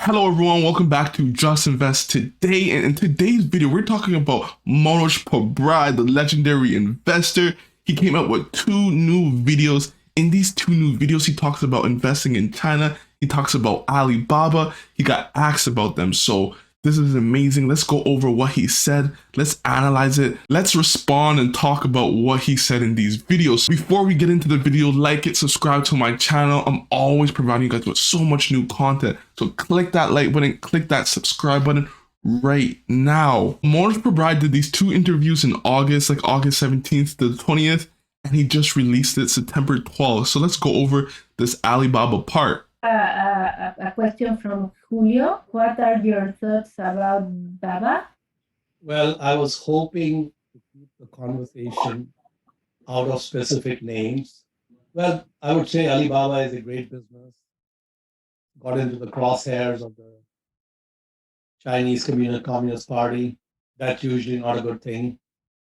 Hello everyone, welcome back to Just Invest Today. And in today's video, we're talking about Mohnish Pabrai, the legendary investor. He came out with two new videos. In these two new videos, he talks about investing in China. He talks about Alibaba. He got asked about them. So this is amazing. Let's go over what he said. Let's analyze it. Let's respond and talk about what he said in these videos. Before we get into the video, like it, subscribe to my channel. I'm always providing you guys with so much new content. So click that like button, click that subscribe button right now. Mohnish Pabrai did these two interviews in August, like August 17th to the 20th, and he just released it September 12th. So let's go over this Alibaba part. A question from Julio. What are your thoughts about Baba? Well, I was hoping to keep the conversation out of specific names. Well, I would say Alibaba is a great business. Got into the crosshairs of the Chinese Communist Party. That's usually not a good thing.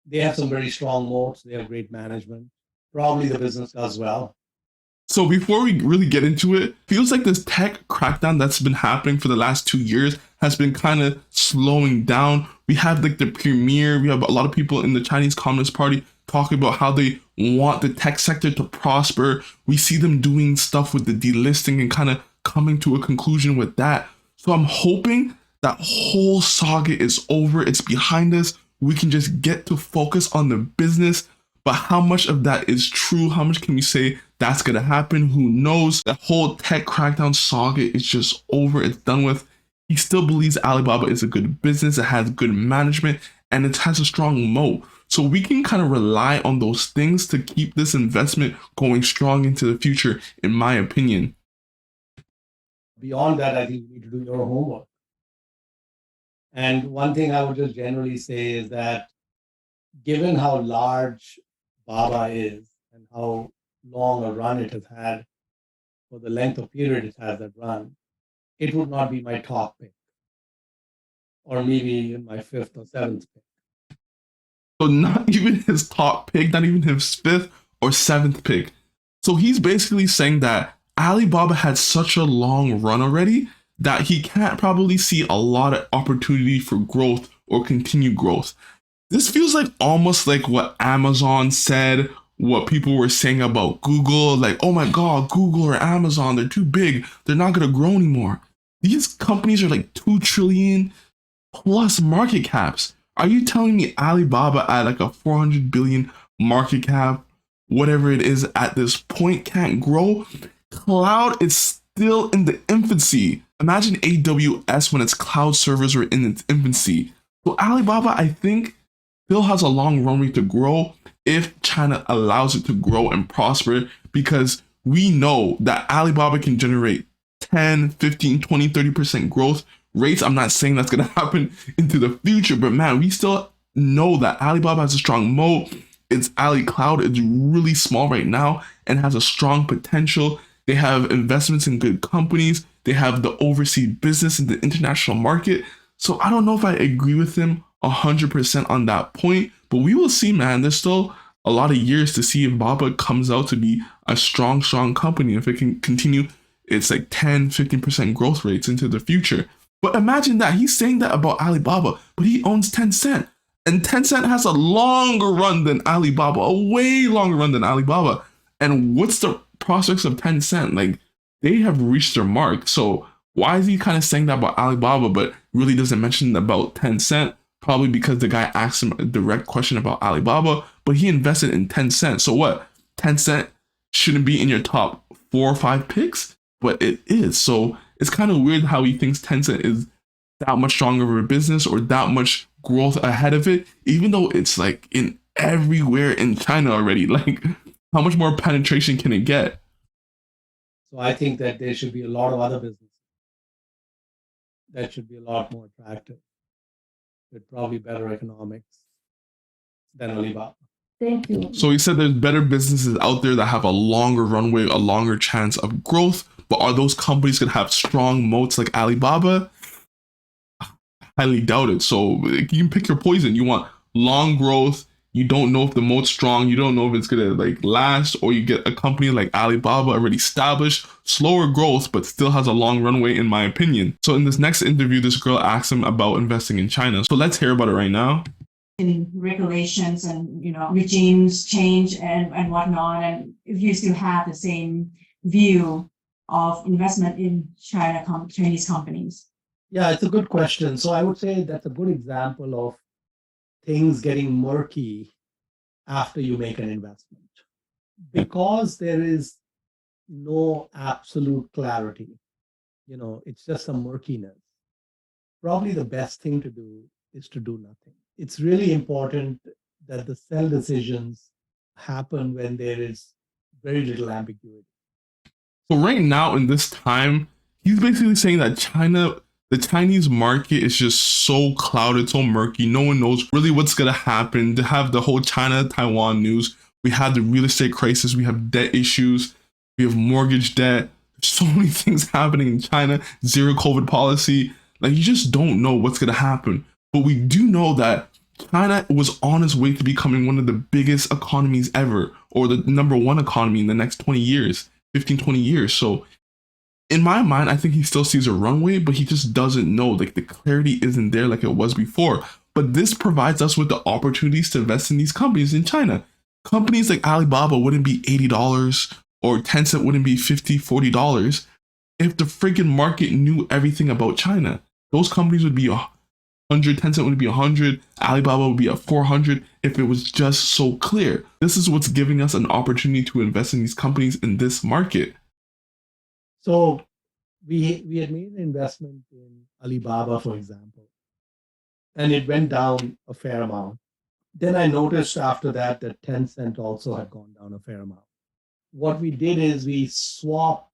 They have some very strong moats. They have great management. Probably the business does well. So before we really get into it, feels like this tech crackdown that's been happening for the last 2 years has been kind of slowing down. We have like the premier, we have a lot of people in the Chinese Communist Party talking about how they want the tech sector to prosper. We see them doing stuff with the delisting and kind of coming to a conclusion with that. So I'm hoping that whole saga is over. It's behind us. We can just get to focus on the business. But how much of that is true? How much can we say that's going to happen? Who knows? That whole tech crackdown saga is just over. It's done with. He still believes Alibaba is a good business. It has good management and it has a strong moat. So we can kind of rely on those things to keep this investment going strong into the future, in my opinion. Beyond that, I think you need to do your homework. And one thing I would just generally say is that given how large Baba is and how long a run it has had, for the length of period it has that run, it would not be my top pick, or maybe even my fifth or seventh pick. So not even his top pick, not even his fifth or seventh pick. So he's basically saying that Alibaba had such a long run already that he can't probably see a lot of opportunity for growth or continued growth. This feels like almost like what Amazon said, what people were saying about Google, like, oh my God, Google or Amazon, they're too big. They're not going to grow anymore. These companies are like 2 trillion plus market caps. Are you telling me Alibaba at like a 400 billion market cap, whatever it is at this point, can't grow? Cloud is still in the infancy. Imagine AWS when its cloud servers were in its infancy. So Alibaba, I think, still has a long runway to grow if China allows it to grow and prosper, because we know that Alibaba can generate 10, 15, 20, 30% growth rates. I'm not saying that's going to happen into the future, but man, we still know that Alibaba has a strong moat. Its Ali Cloud is really small right now and has a strong potential. They have investments in good companies. They have the overseas business in the international market. So I don't know if I agree with him 100% on that point, but we will see, man. There's still a lot of years to see if Baba comes out to be a strong company, if it can continue its like 10, 15% growth rates into the future. But imagine that he's saying that about Alibaba, but he owns Tencent, and Tencent has a longer run than Alibaba, a way longer run than Alibaba. And what's the prospects of Tencent? Like, they have reached their mark. So why is he kind of saying that about Alibaba, but really doesn't mention about Tencent? Probably because the guy asked him a direct question about Alibaba, but he invested in Tencent. So what? Tencent shouldn't be in your top 4 or 5 picks, but it is. So it's kind of weird how he thinks Tencent is that much stronger of a business or that much growth ahead of it, even though it's like in everywhere in China already. Like, how much more penetration can it get? So I think that there should be a lot of other businesses that should be a lot more attractive, with probably better economics than Alibaba. Thank you. So he said there's better businesses out there that have a longer runway, a longer chance of growth, but are those companies going to have strong moats like Alibaba? Highly doubt it. So you can pick your poison. You want long growth, You don't know if the moat's strong. You don't know if it's gonna like last, or you get a company like Alibaba already established, slower growth, but still has a long runway, in my opinion. So in this next interview, this girl asks him about investing in China. So let's hear about it right now. In regulations and regimes change and whatnot, and if you still have the same view of investment in Chinese companies. Yeah, it's a good question. So I would say that's a good example of things getting murky after you make an investment, because there is no absolute clarity. It's just a murkiness. Probably the best thing to do is to do nothing. It's really important that the sell decisions happen when there is very little ambiguity. So right now in this time, he's basically saying that the Chinese market is just so clouded, so murky. No one knows really what's gonna happen. To have the whole China-Taiwan news, we have the real estate crisis, we have debt issues, we have mortgage debt. There's so many things happening in China, zero COVID policy. Like, you just don't know what's gonna happen. But we do know that China was on its way to becoming one of the biggest economies ever, or the #1 economy in the next 20 years, 15, 20 years. So in my mind, I think he still sees a runway, but he just doesn't know. Like, the clarity isn't there like it was before. But this provides us with the opportunities to invest in these companies in China. Companies like Alibaba wouldn't be $80, or Tencent wouldn't be $50, $40 if the freaking market knew everything about China. Those companies would be 100, Tencent would be 100, Alibaba would be at 400 if it was just so clear. This is what's giving us an opportunity to invest in these companies in this market. So we had made an investment in Alibaba, for example, and it went down a fair amount. Then I noticed after that Tencent also had gone down a fair amount. What we did is we swapped.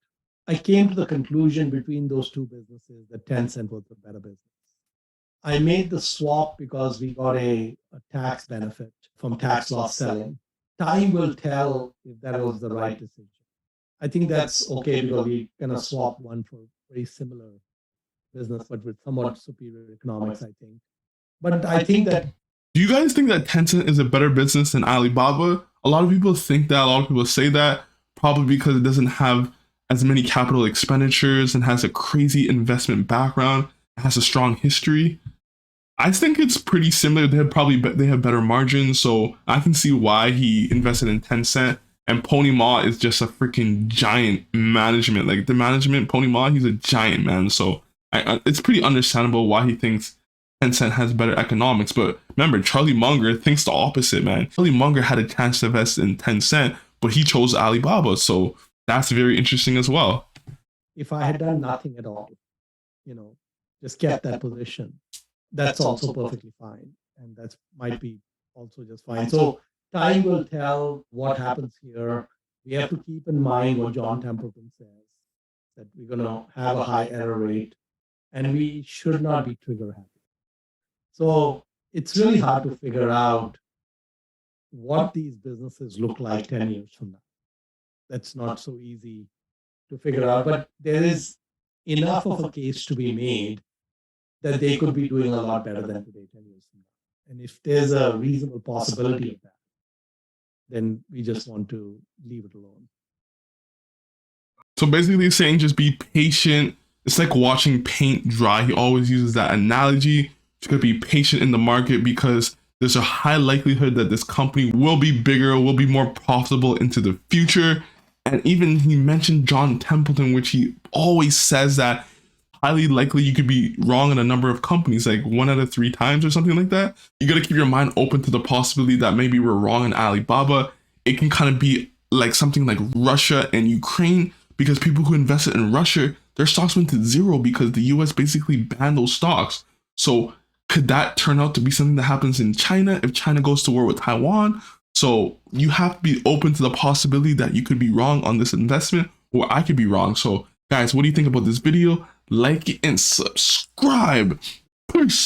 I came to the conclusion between those two businesses that Tencent was the better business. I made the swap because we got a tax benefit from tax loss selling. Time will tell if that was the right decision. I think that's okay because we kind of swap one for very similar business, but with somewhat superior economics, I think. But I think that. Do you guys think that Tencent is a better business than Alibaba? A lot of people think that, a lot of people say that, probably because it doesn't have as many capital expenditures and has a crazy investment background, it has a strong history. I think it's pretty similar. They have better margins, so I can see why he invested in Tencent. And Pony Ma is just a freaking giant management. Like, the management, Pony Ma, he's a giant, man. So it's pretty understandable why he thinks Tencent has better economics. But remember, Charlie Munger thinks the opposite, man. Charlie Munger had a chance to invest in Tencent, but he chose Alibaba. So that's very interesting as well. If I had done nothing at all, just kept that position, that's also perfectly fine. And that might be also just fine. So time will tell what happens here. We have to keep in mind what John Templeton says, that we're going to have a high error rate and we should not be trigger happy. So it's really hard to figure out what these businesses look like 10 years from now. That's not so easy to figure out, but there is enough of a case to be made that they could be doing a lot better than today 10 years from now. And if there's a reasonable possibility of that, then we just want to leave it alone. So basically saying just be patient. It's like watching paint dry. He always uses that analogy. You gotta be patient in the market because there's a high likelihood that this company will be bigger, will be more profitable into the future. And even he mentioned John Templeton, which he always says that highly likely you could be wrong in a number of companies, like 1 out of 3 times or something like that. You got to keep your mind open to the possibility that maybe we're wrong in Alibaba. It can kind of be like something like Russia and Ukraine, because people who invested in Russia, their stocks went to zero because the US basically banned those stocks. So could that turn out to be something that happens in China if China goes to war with Taiwan? So you have to be open to the possibility that you could be wrong on this investment, or I could be wrong. So guys, what do you think about this video? Like it and subscribe. Peace.